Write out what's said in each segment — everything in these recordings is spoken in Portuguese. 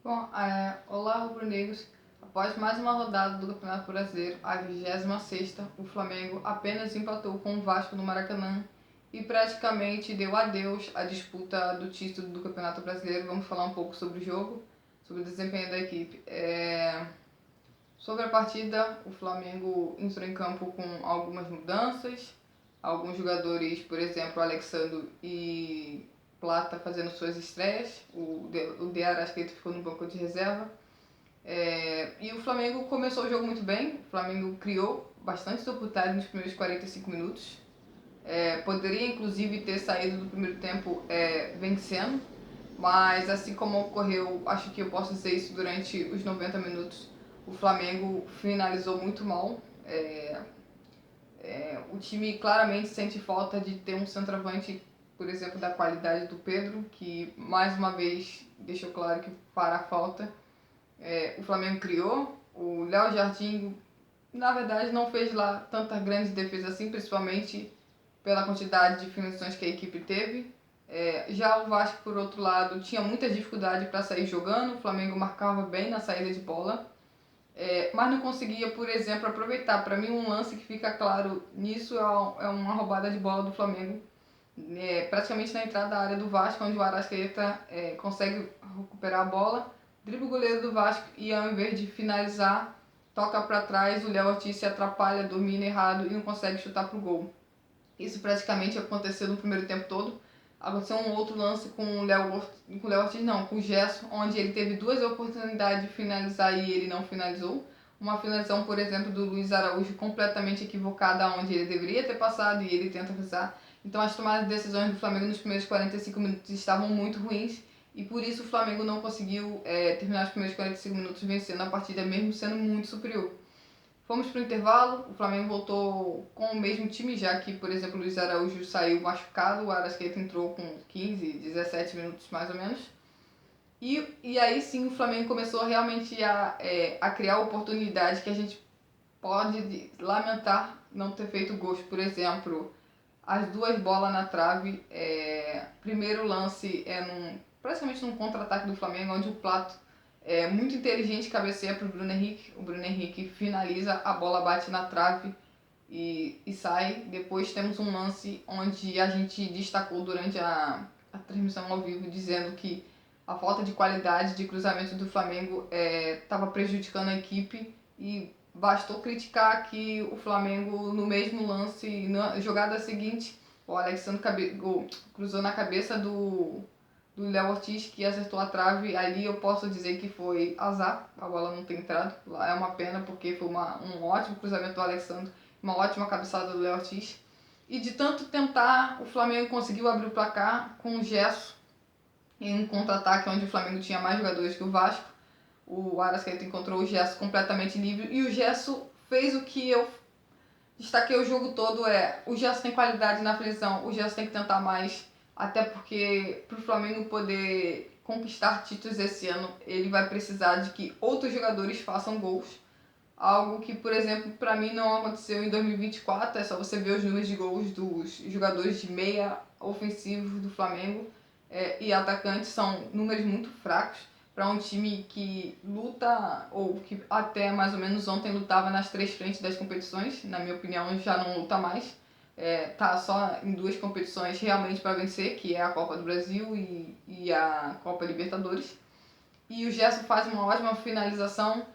Olá, rubro-negros. Após mais uma rodada do Campeonato Brasileiro, a 26ª, o Flamengo apenas empatou com o Vasco no Maracanã e praticamente deu adeus à disputa do título do Campeonato Brasileiro. Vamos falar um pouco sobre o jogo, sobre o desempenho da equipe. Sobre a partida, o Flamengo entrou em campo com algumas mudanças, alguns jogadores, por exemplo, o Alexandre e Plata fazendo suas estreias, o De Arrascaeta ficou no banco de reserva. E o Flamengo começou o jogo muito bem, o Flamengo criou bastante oportunidades nos primeiros 45 minutos. Poderia inclusive ter saído do primeiro tempo vencendo, mas assim como ocorreu, acho que eu posso dizer isso durante os 90 minutos, o Flamengo finalizou muito mal. O time claramente sente falta de ter um centroavante, por exemplo, da qualidade do Pedro, que mais uma vez deixou claro que fará falta. O Flamengo criou, o Léo Jardim, na verdade, não fez lá tanta grande defesa assim, principalmente pela quantidade de finalizações que a equipe teve. Já o Vasco, por outro lado, tinha muita dificuldade para sair jogando, o Flamengo marcava bem na saída de bola, mas não conseguia, por exemplo, aproveitar. Para mim, um lance que fica claro nisso é uma roubada de bola do Flamengo, praticamente na entrada da área do Vasco, onde o Arrascaeta consegue recuperar a bola, dribla o goleiro do Vasco e, ao invés de finalizar, toca para trás, o Léo Ortiz se atrapalha, domina errado e não consegue chutar pro gol. Isso praticamente aconteceu no primeiro tempo todo. Aconteceu um outro lance com o Léo Ortiz, não, com o Gerson, onde ele teve duas oportunidades de finalizar e ele não finalizou. Uma finalização, por exemplo, do Luiz Araújo completamente equivocada, onde ele deveria ter passado e ele tenta finalizar. Então as tomadas de decisões do Flamengo nos primeiros 45 minutos estavam muito ruins e por isso o Flamengo não conseguiu terminar os primeiros 45 minutos vencendo a partida, mesmo sendo muito superior. Fomos para o intervalo, o Flamengo voltou com o mesmo time, já que, por exemplo, o Luiz Araújo saiu machucado, o Arrascaeta entrou com 15, 17 minutos mais ou menos. E aí sim o Flamengo começou realmente a criar oportunidades que a gente pode lamentar não ter feito gols. Por exemplo, as duas bolas na trave. Primeiro lance praticamente num contra-ataque do Flamengo, onde o Plato muito inteligente cabeceia para o Bruno Henrique. O Bruno Henrique finaliza, a bola bate na trave e sai. Depois temos um lance onde a gente destacou durante a transmissão ao vivo, dizendo que a falta de qualidade de cruzamento do Flamengo estava prejudicando a equipe e bastou criticar que o Flamengo, no mesmo lance, na jogada seguinte, o Alexandre cruzou na cabeça do Léo Ortiz, que acertou a trave. Ali eu posso dizer que foi azar, a bola não ter entrado. Lá é uma pena, porque foi um ótimo cruzamento do Alexandre, uma ótima cabeçada do Léo Ortiz. E de tanto tentar, o Flamengo conseguiu abrir o placar com o Gerson em um contra-ataque onde o Flamengo tinha mais jogadores que o Vasco. O Arrascaeta encontrou o Gerson completamente livre e o Gerson fez o que eu destaquei o jogo todo. O Gerson tem qualidade na finalização, o Gerson tem que tentar mais, até porque para o Flamengo poder conquistar títulos esse ano, ele vai precisar de que outros jogadores façam gols, algo que, por exemplo, para mim não aconteceu em 2024. É só você ver os números de gols dos jogadores de meia ofensivos do Flamengo e atacantes, são números muito fracos para um time que luta, ou que até mais ou menos ontem lutava nas 3 frentes das competições. Na minha opinião, já não luta mais. Tá só em 2 competições realmente para vencer, que é a Copa do Brasil e a Copa Libertadores. E o Gerson faz uma ótima finalização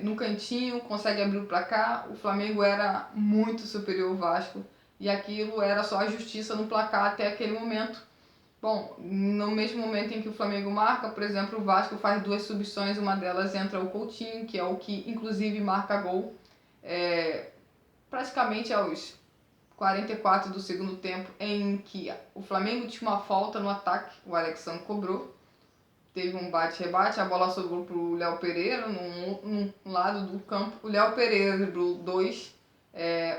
no cantinho, consegue abrir o placar. O Flamengo era muito superior ao Vasco e aquilo era só a justiça no placar até aquele momento. Bom, no mesmo momento em que o Flamengo marca, por exemplo, o Vasco faz 2 substituições, uma delas entra o Coutinho, que é o que inclusive marca gol, praticamente aos 44 do segundo tempo, em que o Flamengo tinha uma falta no ataque, o Alexandre cobrou, teve um bate-rebate, a bola sobrou para o Léo Pereira, num lado do campo. O Léo Pereira driblou 2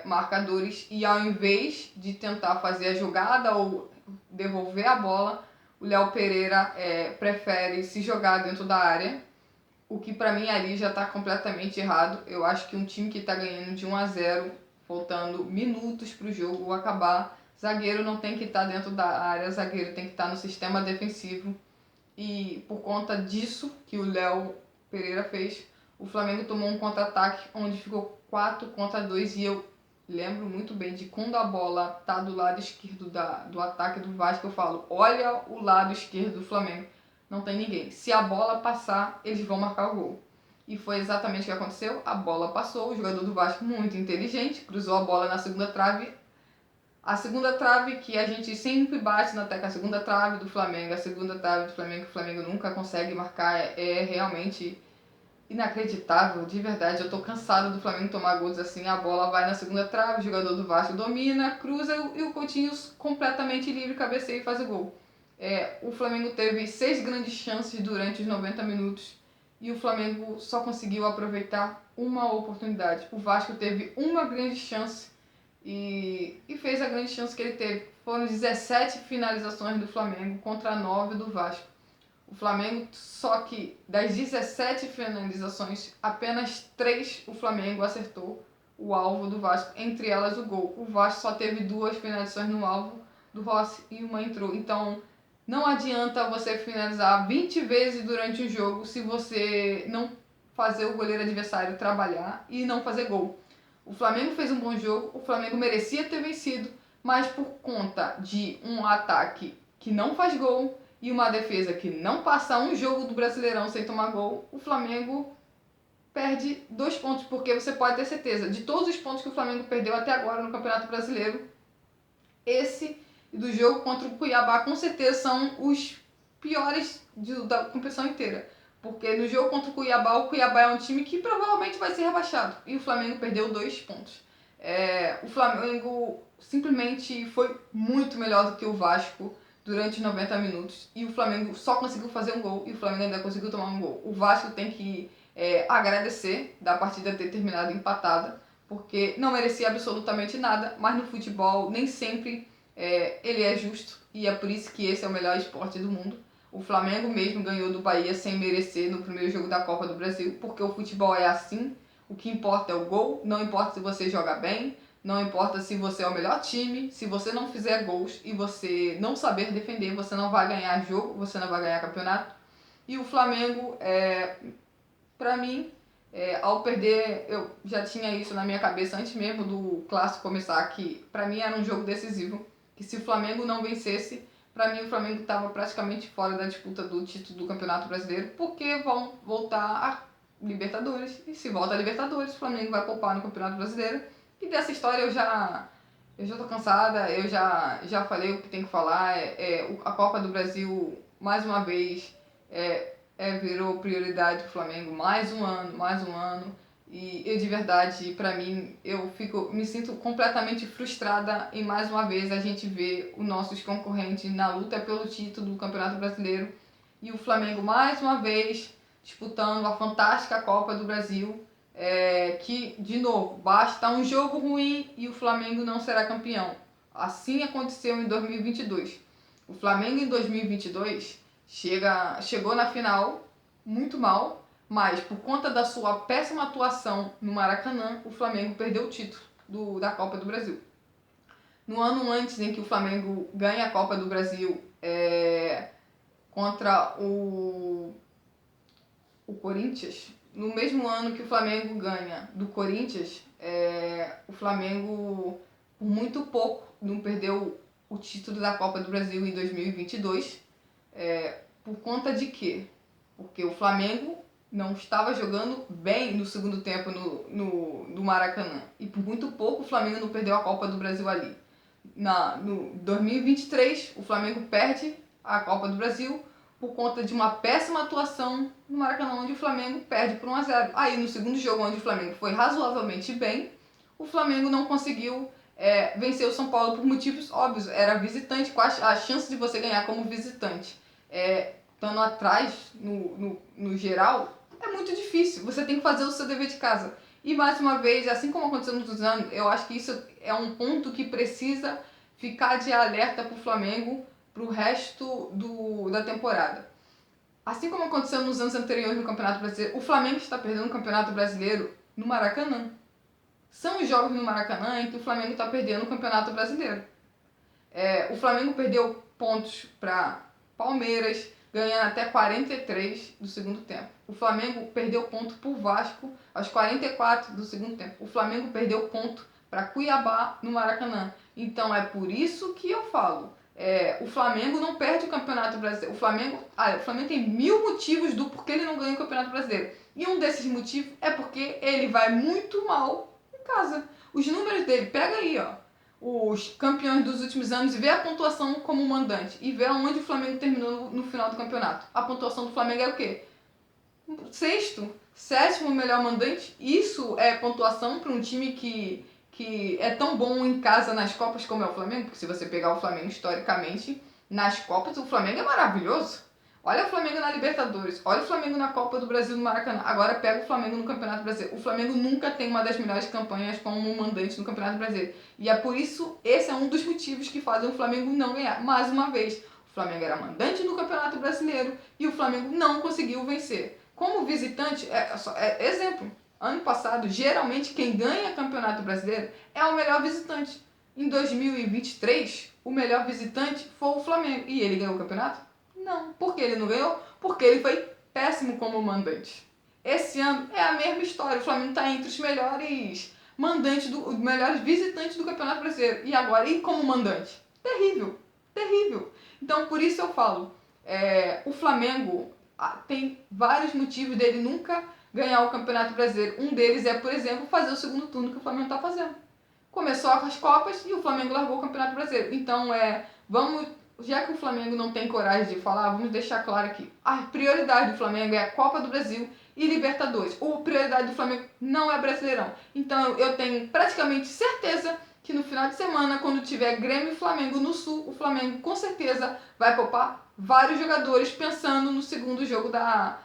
marcadores e, ao invés de tentar fazer a jogada ou devolver a bola, o Léo Pereira prefere se jogar dentro da área, o que para mim ali já está completamente errado. Eu acho que um time que está ganhando de 1-0, faltando minutos para o jogo acabar, zagueiro não tem que estar dentro da área, zagueiro tem que estar no sistema defensivo. e por conta disso que o Léo Pereira fez, o Flamengo tomou um contra-ataque onde ficou 4-2 e eu lembro muito bem de quando a bola tá do lado esquerdo do ataque do Vasco, eu falo, olha o lado esquerdo do Flamengo, não tem ninguém. Se a bola passar, eles vão marcar o gol. E foi exatamente o que aconteceu, a bola passou, o jogador do Vasco muito inteligente, cruzou a bola na segunda trave. A segunda trave que a gente sempre bate na tecla, a segunda trave do Flamengo, a segunda trave do Flamengo que o Flamengo nunca consegue marcar, é realmente inacreditável, de verdade. Eu tô cansada do Flamengo tomar gols assim, a bola vai na segunda trave, o jogador do Vasco domina, cruza e o Coutinho completamente livre, cabeceia e faz o gol. O Flamengo teve 6 grandes chances durante os 90 minutos e o Flamengo só conseguiu aproveitar uma oportunidade. O Vasco teve uma grande chance e fez a grande chance que ele teve. Foram 17 finalizações do Flamengo contra 9 do Vasco. O Flamengo, só que das 17 finalizações, apenas 3 o Flamengo acertou o alvo do Vasco, entre elas o gol. O Vasco só teve 2 finalizações no alvo do Rossi e uma entrou. Então, não adianta você finalizar 20 vezes durante o jogo se você não fazer o goleiro adversário trabalhar e não fazer gol. O Flamengo fez um bom jogo, o Flamengo merecia ter vencido, mas por conta de um ataque que não faz gol e uma defesa que não passa um jogo do Brasileirão sem tomar gol, o Flamengo perde 2 pontos, porque você pode ter certeza, de todos os pontos que o Flamengo perdeu até agora no Campeonato Brasileiro, esse do jogo contra o Cuiabá com certeza são os piores da competição inteira. Porque no jogo contra o Cuiabá é um time que provavelmente vai ser rebaixado. E o Flamengo perdeu 2 pontos. O Flamengo simplesmente foi muito melhor do que o Vasco durante os 90 minutos. E o Flamengo só conseguiu fazer um gol e o Flamengo ainda conseguiu tomar um gol. O Vasco tem que agradecer da partida ter terminado empatada, porque não merecia absolutamente nada, mas no futebol nem sempre ele é justo e é por isso que esse é o melhor esporte do mundo. O Flamengo mesmo ganhou do Bahia sem merecer no primeiro jogo da Copa do Brasil, porque o futebol é assim, o que importa é o gol, não importa se você joga bem, não importa se você é o melhor time, se você não fizer gols e você não saber defender, você não vai ganhar jogo, você não vai ganhar campeonato. E o Flamengo, pra mim, ao perder, eu já tinha isso na minha cabeça antes mesmo do clássico começar, que pra mim era um jogo decisivo, que se o Flamengo não vencesse, pra mim o Flamengo estava praticamente fora da disputa do título do Campeonato Brasileiro, porque vão voltar a Libertadores, e se volta a Libertadores, o Flamengo vai poupar no Campeonato Brasileiro, e dessa história eu já tô cansada, eu já falei o que tem que falar, a Copa do Brasil, mais uma vez, virou prioridade do Flamengo, mais um ano, e eu de verdade, pra mim, me sinto completamente frustrada em mais uma vez a gente ver os nossos concorrentes na luta pelo título do Campeonato Brasileiro e o Flamengo mais uma vez disputando a fantástica Copa do Brasil, que, de novo, basta um jogo ruim e o Flamengo não será campeão. Assim aconteceu em 2022. O Flamengo em 2022 chegou na final muito mal, mas por conta da sua péssima atuação no Maracanã, o Flamengo perdeu o título da Copa do Brasil. No ano antes em que o Flamengo ganha a Copa do Brasil contra o Corinthians, no mesmo ano que o Flamengo ganha do Corinthians, o Flamengo, por muito pouco, não perdeu o título da Copa do Brasil em 2022. Por conta de quê? Porque o Flamengo não estava jogando bem no segundo tempo no Maracanã. E por muito pouco o Flamengo não perdeu a Copa do Brasil ali. No 2023, o Flamengo perde a Copa do Brasil por conta de uma péssima atuação no Maracanã, onde o Flamengo perde por 1-0. Aí no segundo jogo, onde o Flamengo foi razoavelmente bem, o Flamengo não conseguiu vencer o São Paulo por motivos óbvios. Era visitante, com a chance de você ganhar como visitante estando atrás no geral, é muito difícil. Você tem que fazer o seu dever de casa. E mais uma vez, assim como aconteceu nos outros anos, eu acho que isso é um ponto que precisa ficar de alerta para o Flamengo para o resto da temporada. Assim como aconteceu nos anos anteriores no Campeonato Brasileiro, o Flamengo está perdendo o Campeonato Brasileiro no Maracanã. São os jogos no Maracanã em que o Flamengo está perdendo o Campeonato Brasileiro. O Flamengo perdeu pontos para Palmeiras, ganhando até 43 do segundo tempo. O Flamengo perdeu ponto pro Vasco aos 44 do segundo tempo. O Flamengo perdeu ponto para Cuiabá no Maracanã. Então é por isso que eu falo, o Flamengo não perde o Campeonato Brasileiro. O Flamengo tem 1000 motivos do porquê ele não ganha o Campeonato Brasileiro. E um desses motivos é porque ele vai muito mal em casa. Os números dele, pega aí, ó, os campeões dos últimos anos e vê a pontuação como mandante e vê aonde o Flamengo terminou no final do campeonato. A pontuação do Flamengo é o quê? Sexto, sétimo melhor mandante. Isso é pontuação para um time que é tão bom em casa nas Copas como é o Flamengo, porque se você pegar o Flamengo historicamente, nas Copas o Flamengo é maravilhoso. Olha o Flamengo na Libertadores, olha o Flamengo na Copa do Brasil no Maracanã. Agora pega o Flamengo no Campeonato Brasileiro. O Flamengo nunca tem uma das melhores campanhas como mandante no Campeonato Brasileiro. E é por isso, esse é um dos motivos que fazem o Flamengo não ganhar. Mais uma vez, o Flamengo era mandante no Campeonato Brasileiro e o Flamengo não conseguiu vencer. Como visitante, exemplo, ano passado, geralmente quem ganha Campeonato Brasileiro é o melhor visitante. Em 2023, o melhor visitante foi o Flamengo. E ele ganhou o campeonato? Não. Por que ele não ganhou? Porque ele foi péssimo como mandante. Esse ano é a mesma história. O Flamengo está entre os melhores melhores visitantes do Campeonato Brasileiro. E agora, e como mandante? Terrível. Terrível. Então, por isso eu falo, o Flamengo tem vários motivos dele nunca ganhar o Campeonato Brasileiro. Um deles é, por exemplo, fazer o segundo turno que o Flamengo está fazendo. Começou as Copas e o Flamengo largou o Campeonato Brasileiro. Então, já que o Flamengo não tem coragem de falar, vamos deixar claro aqui. A prioridade do Flamengo é a Copa do Brasil e Libertadores. A prioridade do Flamengo não é Brasileirão. Então, eu tenho praticamente certeza que no final de semana, quando tiver Grêmio e Flamengo no Sul, o Flamengo com certeza vai poupar vários jogadores pensando no segundo jogo da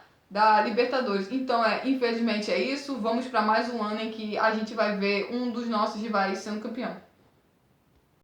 Libertadores. Então, infelizmente é isso. Vamos para mais um ano em que a gente vai ver um dos nossos rivais sendo campeão.